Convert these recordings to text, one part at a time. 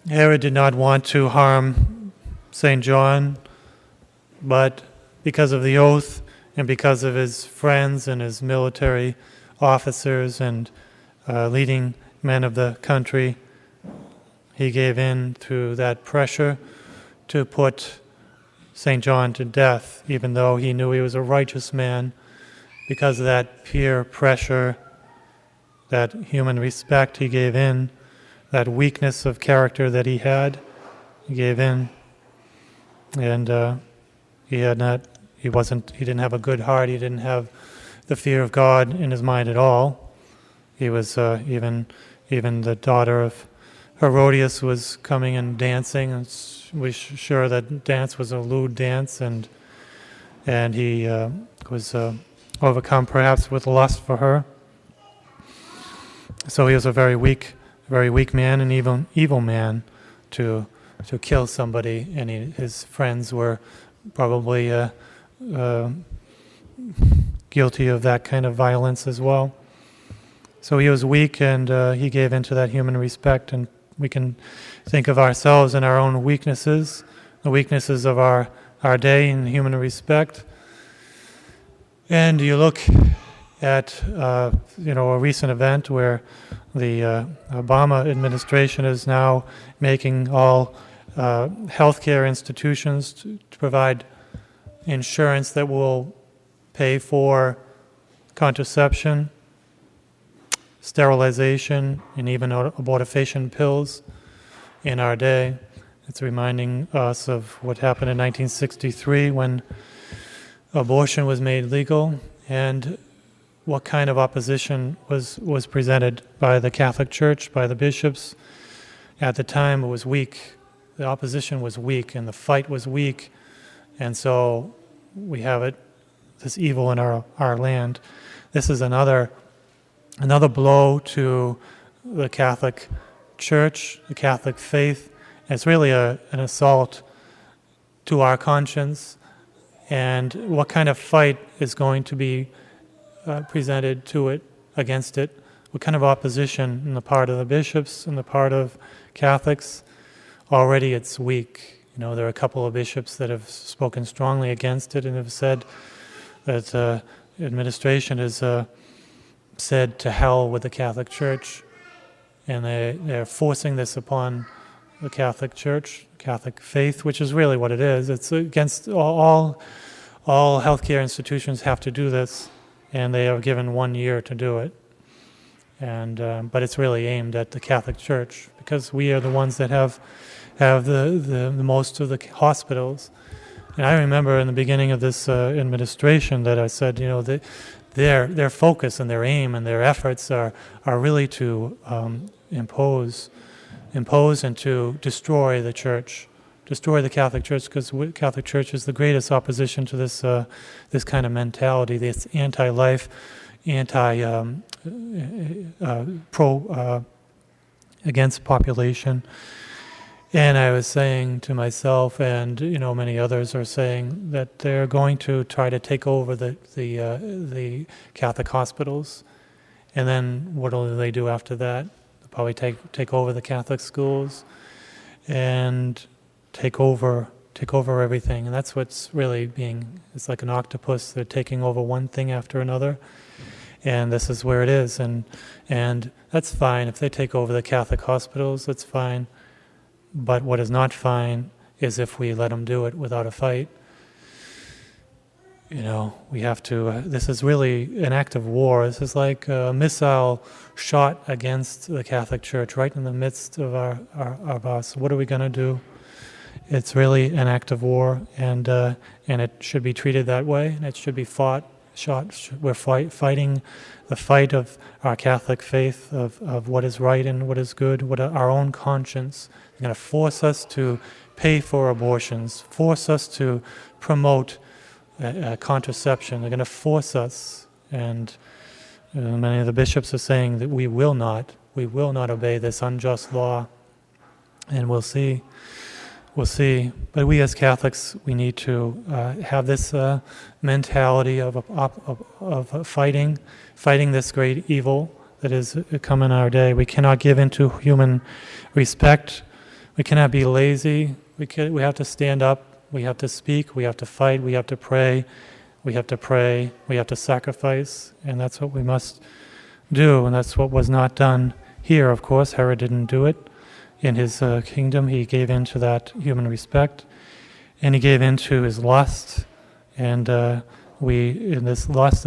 Herod did not want to harm St. John, but because of the oath and because of his friends and his military officers and leading men of the country, he gave in to that pressure to put St. John to death, even though he knew he was a righteous man. Because of that peer pressure, that human respect, he gave in. That weakness of character that he had, he gave in. And he didn't have a good heart. He didn't have the fear of God in his mind at all. He was even the daughter of Herodias was coming and dancing, and we're sure that dance was a lewd dance, and he was overcome perhaps with lust for her. So he was a very weak man, an evil man to kill somebody, and his friends were probably guilty of that kind of violence as well. So he was weak, and he gave into that human respect, and we can think of ourselves and our own weaknesses, the weaknesses of our day in human respect. And you look at a recent event where the Obama administration is now making all healthcare institutions to provide insurance that will pay for contraception, sterilization, and even abortifacient pills in our day. It's reminding us of what happened in 1963 when abortion was made legal, and what kind of opposition was presented by the Catholic Church, by the bishops. At the time, it was weak. The opposition was weak, and the fight was weak, and so we have this evil in our land. This is another blow to the Catholic Church, the Catholic faith. It's really an assault to our conscience, and what kind of fight is going to be presented to it, against it? What kind of opposition on the part of the bishops, on the part of Catholics? Already it's weak. There are a couple of bishops that have spoken strongly against it and have said that administration is said to hell with the Catholic Church, and they're forcing this upon the Catholic Church, Catholic faith, which is really what it is. It's against all healthcare institutions have to do this, and they are given 1 year to do it. And but it's really aimed at the Catholic Church, because we are the ones that have the most of the hospitals. And I remember in the beginning of this administration that I said, their focus and their aim and their efforts are really to impose and to destroy the Church, destroy the Catholic Church, because the Catholic Church is the greatest opposition to this kind of mentality, this anti-life, against population. And I was saying to myself, and many others are saying, that they're going to try to take over the Catholic hospitals, and then what will they do after that? They'll probably take over the Catholic schools, and take over everything. And that's what's really it's like an octopus. They're taking over one thing after another, and this is where it is. And that's fine if they take over the Catholic hospitals. That's fine. But what is not fine is if we let them do it without a fight. We have to, this is really an act of war. This is like a missile shot against the Catholic Church, right in the midst of us. What are we going to do? It's really an act of war, and it should be treated that way, and it should be fought. We're fighting the fight of our Catholic faith, of what is right and what is good, what our own conscience. They're going to force us to pay for abortions, force us to promote contraception. They're going to force us, and many of the bishops are saying that we will not obey this unjust law, and we'll see. we'll see. But we as Catholics, we need to have this mentality of fighting this great evil that is come in our day. We cannot give into human respect. We cannot be lazy. We have to stand up. We have to speak. We have to fight. We have to pray. We have to pray. We have to sacrifice. And that's what we must do. And that's what was not done here, of course. Herod didn't do it. In his kingdom, he gave into that human respect. And he gave into his lust. And in this lust,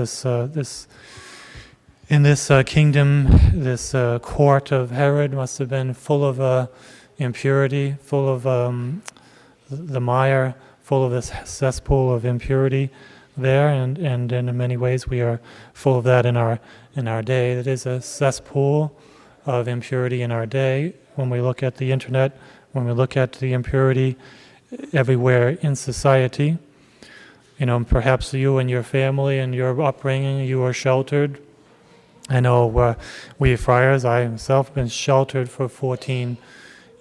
in this kingdom, this court of Herod must have been full of impurity, full of the mire, full of this cesspool of impurity there, and in many ways we are full of that in our day. It is a cesspool of impurity in our day. When we look at the internet, when we look at the impurity everywhere in society, perhaps you and your family and your upbringing, you are sheltered. I know we friars, I myself, have been sheltered for 14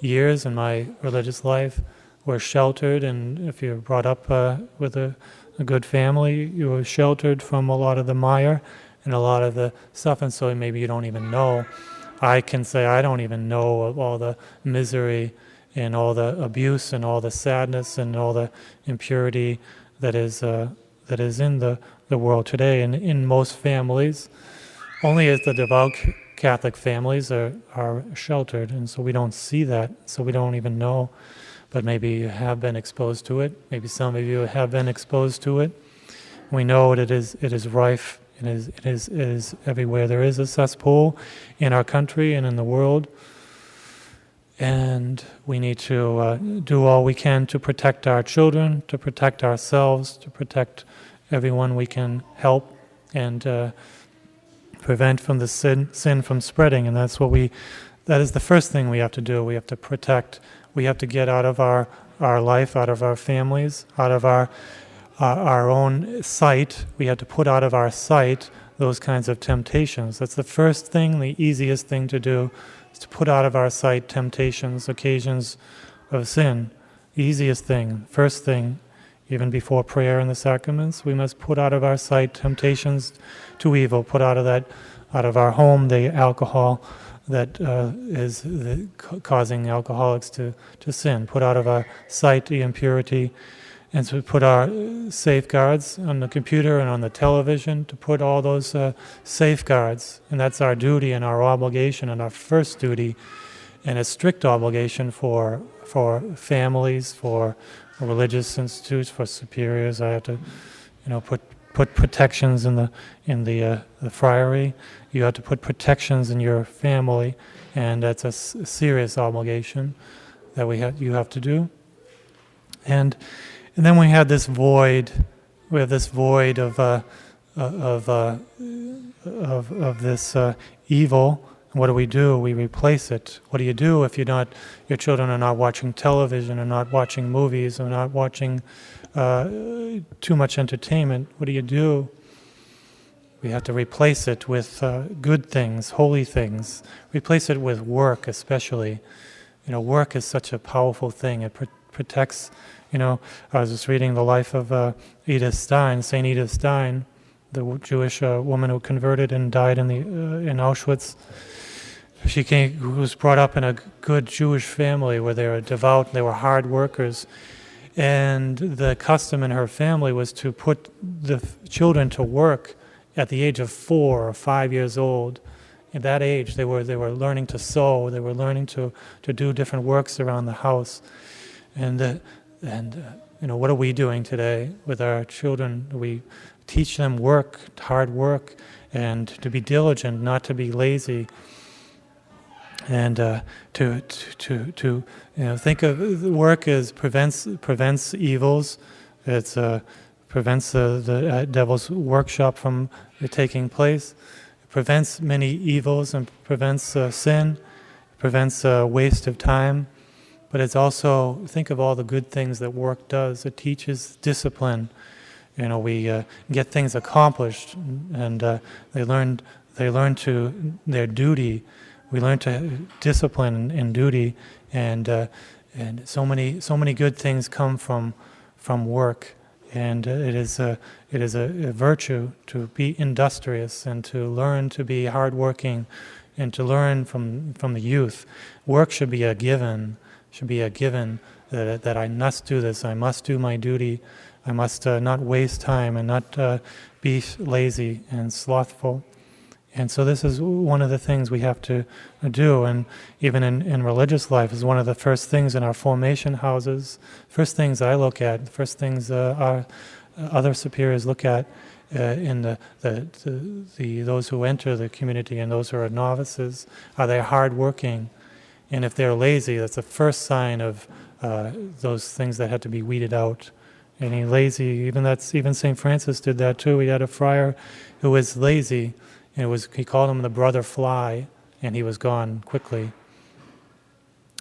years in my religious life. We're sheltered, and if you're brought up with a good family, you are sheltered from a lot of the mire and a lot of the stuff, and so maybe you don't even know. I can say I don't even know of all the misery and all the abuse and all the sadness and all the impurity that is in the world today. And in most families, only as the devout Catholic families are sheltered, and so we don't see that, so we don't even know. But maybe you have been exposed to it. Maybe some of you have been exposed to it. We know it is rife. It is everywhere. There is a cesspool in our country and in the world, and we need to do all we can to protect our children, to protect ourselves, to protect everyone we can help, and prevent from the sin from spreading. And that is the first thing we have to do. We have to protect. We have to get out of our life, out of our families, out of our own sight. We have to put out of our sight those kinds of temptations. That's the first thing, the easiest thing to do, is to put out of our sight temptations, occasions of sin. The easiest thing, first thing, even before prayer and the sacraments, we must put out of our sight temptations to evil, put out of our home the alcohol that is causing alcoholics to sin, put out of our sight the impurity, and to put our safeguards on the computer and on the television, to put all those safeguards, and that's our duty and our obligation and our first duty, and a strict obligation for families, for religious institutes, for superiors. I have to, put protections in the friary. You have to put protections in your family, and that's a serious obligation that you have to do. And then we have this void. We have this void of this evil. And what do? We replace it. What do you do if your children are not watching television, or not watching movies, or not watching too much entertainment? What do? We have to replace it with good things, holy things. Replace it with work, especially. Work is such a powerful thing. It protects. I was just reading the life of Edith Stein, Saint Edith Stein, the Jewish woman who converted and died in Auschwitz. Who was brought up in a good Jewish family where they were devout, they were hard workers, and the custom in her family was to put the children to work at the age of 4 or 5 years old. At that age, they were learning to sew, they were learning to do different works around the house, and what are we doing today with our children? We teach them hard work, and to be diligent, not to be lazy, and to think of work as prevents evils. It prevents the devil's workshop from taking place. It prevents many evils and prevents sin. It prevents waste of time. But it's also, think of all the good things that work does. It teaches discipline. We get things accomplished, and they learn their duty. We learn to discipline and duty, and And so many good things come from work, and it is a virtue to be industrious and to learn to be hardworking, and to learn from the youth. Work should be a given. That I must do this. I must do my duty. I must not waste time and not be lazy and slothful. And so this is one of the things we have to do. And even in religious life is one of the first things in our formation houses. First things I look at. First things our other superiors look at in those who enter the community and those who are novices. Are they hardworking? And if they're lazy, that's the first sign of those things that had to be weeded out. Any lazy, even St. Francis did that too. He had a friar who was lazy, and he called him the brother fly, and he was gone quickly.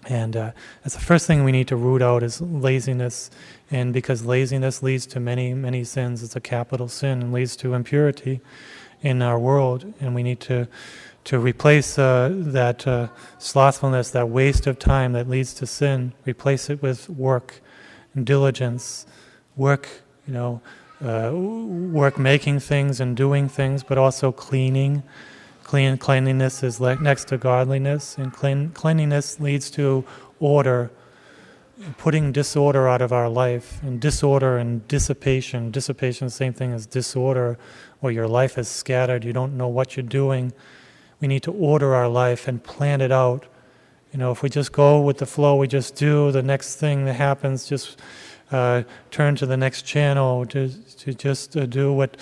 And that's the first thing we need to root out is laziness, and because laziness leads to many, many sins. It's a capital sin and leads to impurity in our world, and we need to replace that slothfulness, that waste of time that leads to sin, replace it with work and diligence, work making things and doing things, but also cleaning. Cleanliness is next to godliness, and cleanliness leads to order, putting disorder out of our life, and disorder and dissipation. Dissipation, same thing as disorder, where your life is scattered, you don't know what you're doing. We need to order our life and plan it out. If we just go with the flow, we just do the next thing that happens, just turn to the next channel, to just do what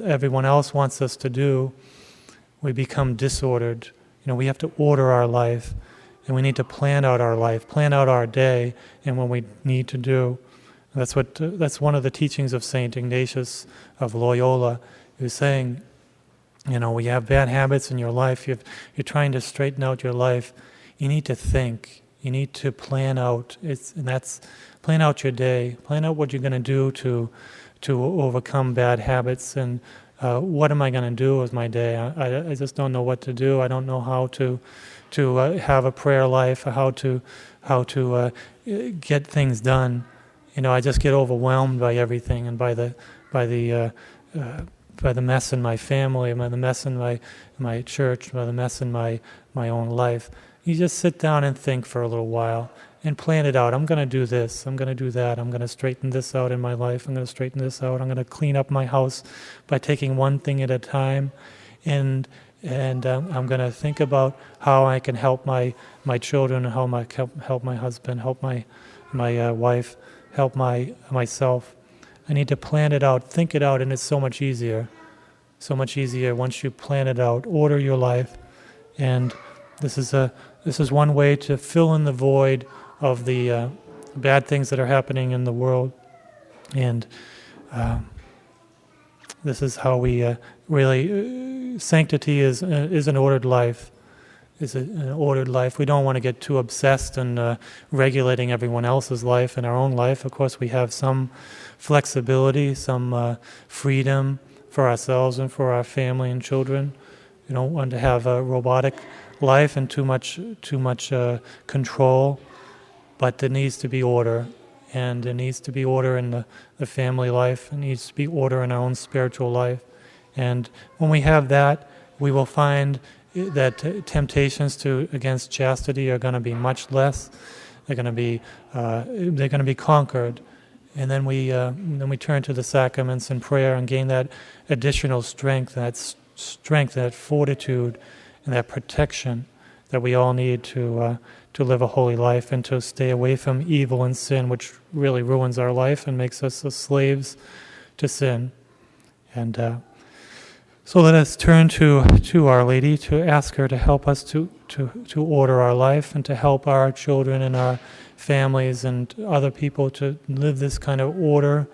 everyone else wants us to do, we become disordered. We have to order our life, and we need to plan out our life, plan out our day, and what we need to do. That's one of the teachings of Saint Ignatius of Loyola, who's saying, we have bad habits in your life. You're trying to straighten out your life. You need to think. You need to plan out. Plan out your day. Plan out what you're going to do to overcome bad habits. And what am I going to do with my day? I just don't know what to do. I don't know how to have a prayer life, or how to get things done. I just get overwhelmed by everything, and by the mess in my family, by the mess in my church, by the mess in my own life. You just sit down and think for a little while and plan it out. I'm going to do this. I'm going to do that. I'm going to straighten this out in my life. I'm going to straighten this out. I'm going to clean up my house by taking one thing at a time. And I'm going to think about how I can help my children, how I can help my husband, help my wife, help myself. I need to plan it out, think it out, and it's so much easier. So much easier once you plan it out, order your life. And this is one way to fill in the void of the bad things that are happening in the world. And this is how we really sanctity is an ordered life. Is an ordered life. We don't want to get too obsessed in regulating everyone else's life and our own life. Of course, we have some flexibility, some freedom for ourselves and for our family and children. We don't want to have a robotic life and too much control. But there needs to be order, and there needs to be order in the family life. There needs to be order in our own spiritual life. And when we have that, we will find that temptations against chastity are going to be much less. They're going to be conquered, and then we turn to the sacraments and prayer and gain that additional strength, that fortitude, and that protection that we all need to live a holy life and to stay away from evil and sin, which really ruins our life and makes us slaves to sin. And so let us turn to Our Lady to ask her to help us to order our life and to help our children and our families and other people to live this kind of order,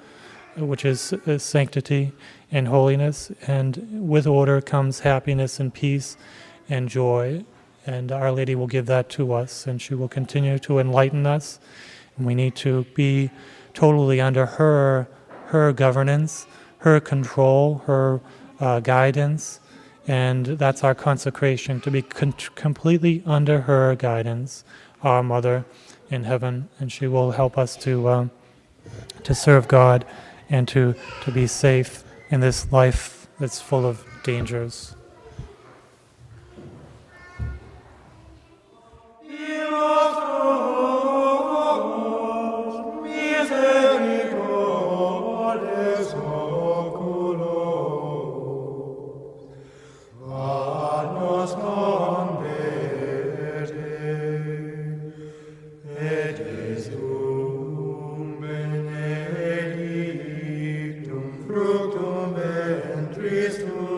which is sanctity and holiness. And with order comes happiness and peace and joy. And Our Lady will give that to us, and she will continue to enlighten us. And we need to be totally under her governance, her control, her guidance, and that's our consecration, to be completely under her guidance, our mother in heaven, and she will help us to serve God and to be safe in this life that's full of dangers. Fructum ventris tuum,